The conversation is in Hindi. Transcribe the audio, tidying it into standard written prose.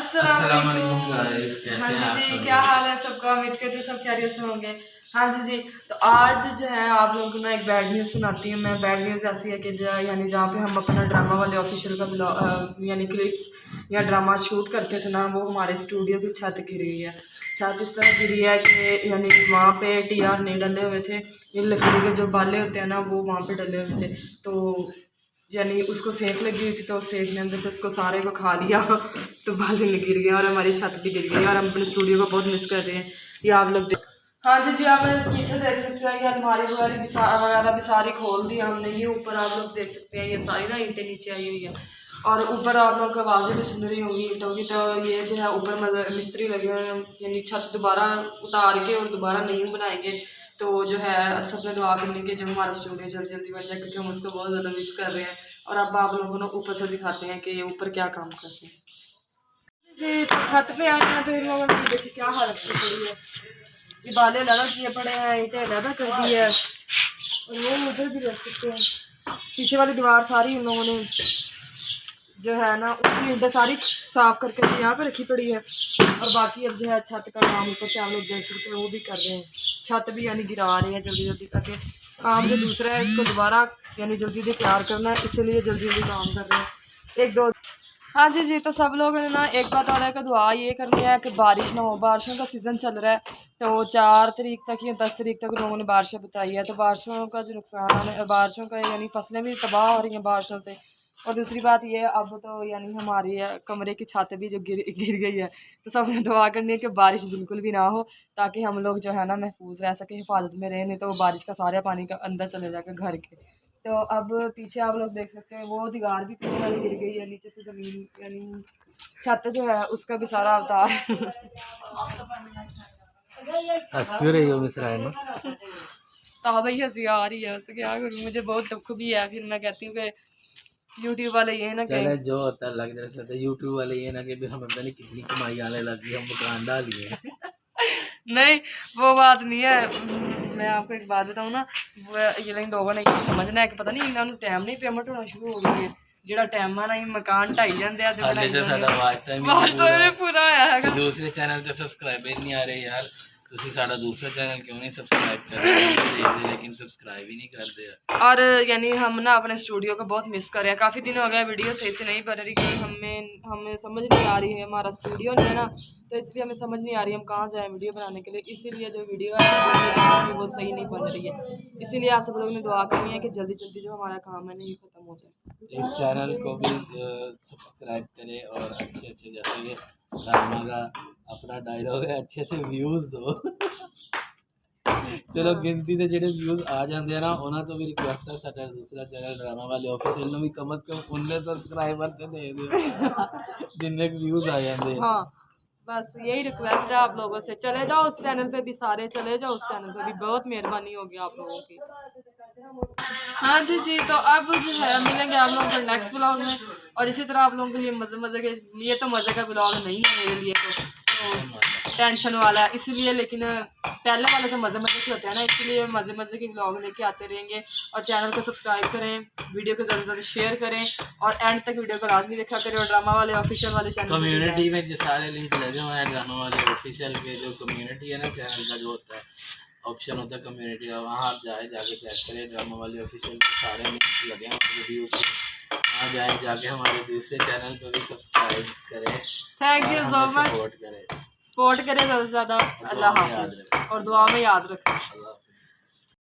अस्सलाम वालेकुम गाइस, कैसे हैं आप सब? क्या हाल है सबका? उम्मीद करते सब खैरियत से होंगे। हाँ जी। तो आज जो है आप लोगों को मैं एक बैड न्यूज़ सुनाती हूँ। मैं बैड न्यूज़ ऐसी है कि यानी जहाँ पे हम अपना ड्रामा वाले ऑफिशियल का यानी क्लिप्स या ड्रामा शूट करते थे ना, वो हमारे स्टूडियो की छत गिरी हुई है। छत इस तरह गिरी है कि यानी वहाँ पे TR नहीं डले हुए थे, ये लकड़ी के जो बाले होते हैं ना वो वहाँ पे डले हुए थे। तो यानी उसको सेक लगी हुई थी, तो सेक के अंदर से उसको सारे को खा लिया तो बाले गिर गए और हमारी छत भी गिर गई और हम अपने स्टूडियो को बहुत मिस कर रहे हैं। ये आप लोग हाँ जी आप पीछे देख सकते हैं, ये अलमारी वगैरह भी सारी खोल दी हमने। ये ऊपर आप लोग देख सकते हैं, ये सारी ना ईंटें नीचे आई हुई है और ऊपर आप लोगों को आवाज़ें भी सुन रही होंगी ईंटों की। तो ये जो है ऊपर मिस्त्री लगे हुए हैं, यानी छत दोबारा उतार के और दोबारा नींव बनाएंगे। तो जो है सबने दुआ करने के जब हमारा स्टूडियो जल्दी जल्दी बन जाए, क्योंकि हम उसको बहुत ज़्यादा मिस कर रहे हैं। और अब आप लोगों को ऊपर से दिखाते हैं कि ये ऊपर क्या काम करते हैं जी। तो छत पे आए हैं तो इन लोगों ने देखिए क्या हालत पड़ी है। ये बाले लगा किए पड़े हैं, ईंटें लगा कर दी है और वो उधर भी रख सकते हैं। पीछे वाली दीवार सारी इन लोगों ने जो है ना उसकी ईंटें सारी साफ करके यहाँ पे रखी पड़ी है। और बाकी अब जो है छत का काम ऊपर से आप लोग देख सकते हैं वो भी कर रहे हैं। छत भी यानी गिरा रही है जल्दी जल्दी, ताकि काम जो दूसरा है इसको दोबारा यानी जल्दी जल्दी तैयार करना है, इसीलिए जल्दी जल्दी काम कर रहे हैं। एक दो हाँ जी। तो सब लोगों ने ना एक बात और है कि दुआ ये करनी है कि बारिश ना हो। बारिशों का सीज़न चल रहा है, तो 4 तारीख तक या 10 तारीख तक लोगों ने बारिशें बताई है। तो बारिशों का जो नुकसान है, बारिशों का यानी फसलें भी तबाह हो रही हैं बारिशों से। और दूसरी बात ये अब तो यानी हमारी कमरे की छत भी जो गिर गई है। तो सब ने दुआ करनी है कि बारिश बिल्कुल भी ना हो, ताकि हम लोग जो है ना महफूज रह सके, हिफाजत में रहें। नहीं तो वो बारिश का सारा पानी का अंदर चले जाकर घर के। तो अब पीछे आप लोग देख सकते हैं वो दीवार भी पीछे वाली गिर गई है, नीचे से ज़मीन यानी छत जो है उसका भी सारा अवतार क्यों रही हो मिस्र है ना? तो भाई हंसी आ रही है, उससे क्या करूँ, मुझे बहुत दुख भी है। फिर मैं कहती हूँ कि यूट्यूब वाले ये ना चले जो होता है लग जाता है, यूट्यूब वाले ये ना कि हमें पता नहीं कितनी कमाई आने लगी, हम दुकान डाल लिए नहीं वो बात नहीं है। मैं आपको एक बात बताऊँ ना, ये लोगों ने ये समझना है कि पता नहीं इन्होंने टाइम नहीं पेमेंट होना शुरू हो गई है। ਜਿਹੜਾ ਟਾਈਮ ਆ ਨਾ ਮਕਾਨ ਢਾਈ ਜਾਂਦੇ ਆ ਤੇ ਹਾਲੇ ਤਾਂ ਸਾਡਾ ਵਾਚ ਟਾਈਮ ਪੂਰਾ ਆਇਆ ਹੈਗਾ। ਦੂਸਰੇ ਚੈਨਲ ਤੇ ਸਬਸਕ੍ਰਾਈਬਰ ਨਹੀਂ ਆ ਰਹੇ ਯਾਰ, ਤੁਸੀਂ ਸਾਡਾ दूसरा चैनल क्यों नहीं सब्सक्राइब कर रहे हैं? लेकिन सब्सक्राइब ही नहीं करते यार। और यानी हम ना अपने स्टूडियो को बहुत मिस कर रहे हैं। काफ़ी दिन हो गया वीडियो सही से नहीं बन रही, क्योंकि हमें समझ नहीं आ रही है, हमारा स्टूडियो नहीं है ना, तो इसलिए हमें समझ नहीं आ रही हम कहाँ जाएँ वीडियो बनाने के लिए। इसीलिए जो वीडियो है वो सही नहीं बन रही है। इसीलिए आप सब लोगों ने दुआ करनी है कि जल्दी जल्दी जो हमारा काम है ना ये ख़त्म हो जाए। इस चैनल को भी सब्सक्राइब करें और अच्छे अच्छे जैसे कि ड्रामा का अपना डायलॉग है, अच्छे अच्छे व्यूज़ दो चलो गिनती से जो व्यूज़ आ जाते हैं ना उन्होंने तो भी रिक्वेस्ट है साडा दूसरा चैनल ड्रामा वाले ऑफिशियल में भी कम से कम 19 सब्सक्राइबर तो दे दो जितने व्यूज़ आ जाते हैं। हाँ बस यही रिक्वेस्ट है आप लोगों से। चले जाओ उस चैनल पे भी, सारे चले जाओ उस चैनल पे भी, बहुत मेहरबानी होगी आप लोगों की। हाँ जी। तो अब जो है मिलेंगे आप लोगों को नेक्स्ट ब्लॉग में, और इसी तरह आप लोगों के लिए मज़े के, ये तो मज़े का ब्लॉग नहीं है मेरे लिए, तो टेंशन वाला है इसलिए। लेकिन पहले वाले तो मज़े के होते हैं ना, इसलिए मज़े के ब्लॉग लेके आते रहेंगे। और चैनल को सब्सक्राइब करें, वीडियो को ज़्यादा से ज़्यादा शेयर करें और एंड तक वीडियो को लाजमी देखा करें। और ड्रामा वाले ऑफिशियल वाले चैनल कम्युनिटी में जो सारे लिंक लगे हुए हैं ड्रामा वाले ऑफिशियल के, जो कम्युनिटी है ना चैनल का जो होता है ऑप्शन होता है कम्युनिटी का, वहाँ आप जाके चेक करें। ड्रामा वाले ऑफिशियल के सारे लिंक लगे हैं वीडियोस के, वहाँ जाके हमारे दूसरे चैनल को भी सब्सक्राइब करें। Thank you so much, support करें ज़्यादा से ज़्यादा। अल्लाह हाफ़िज़ और दुआ में याद रखें।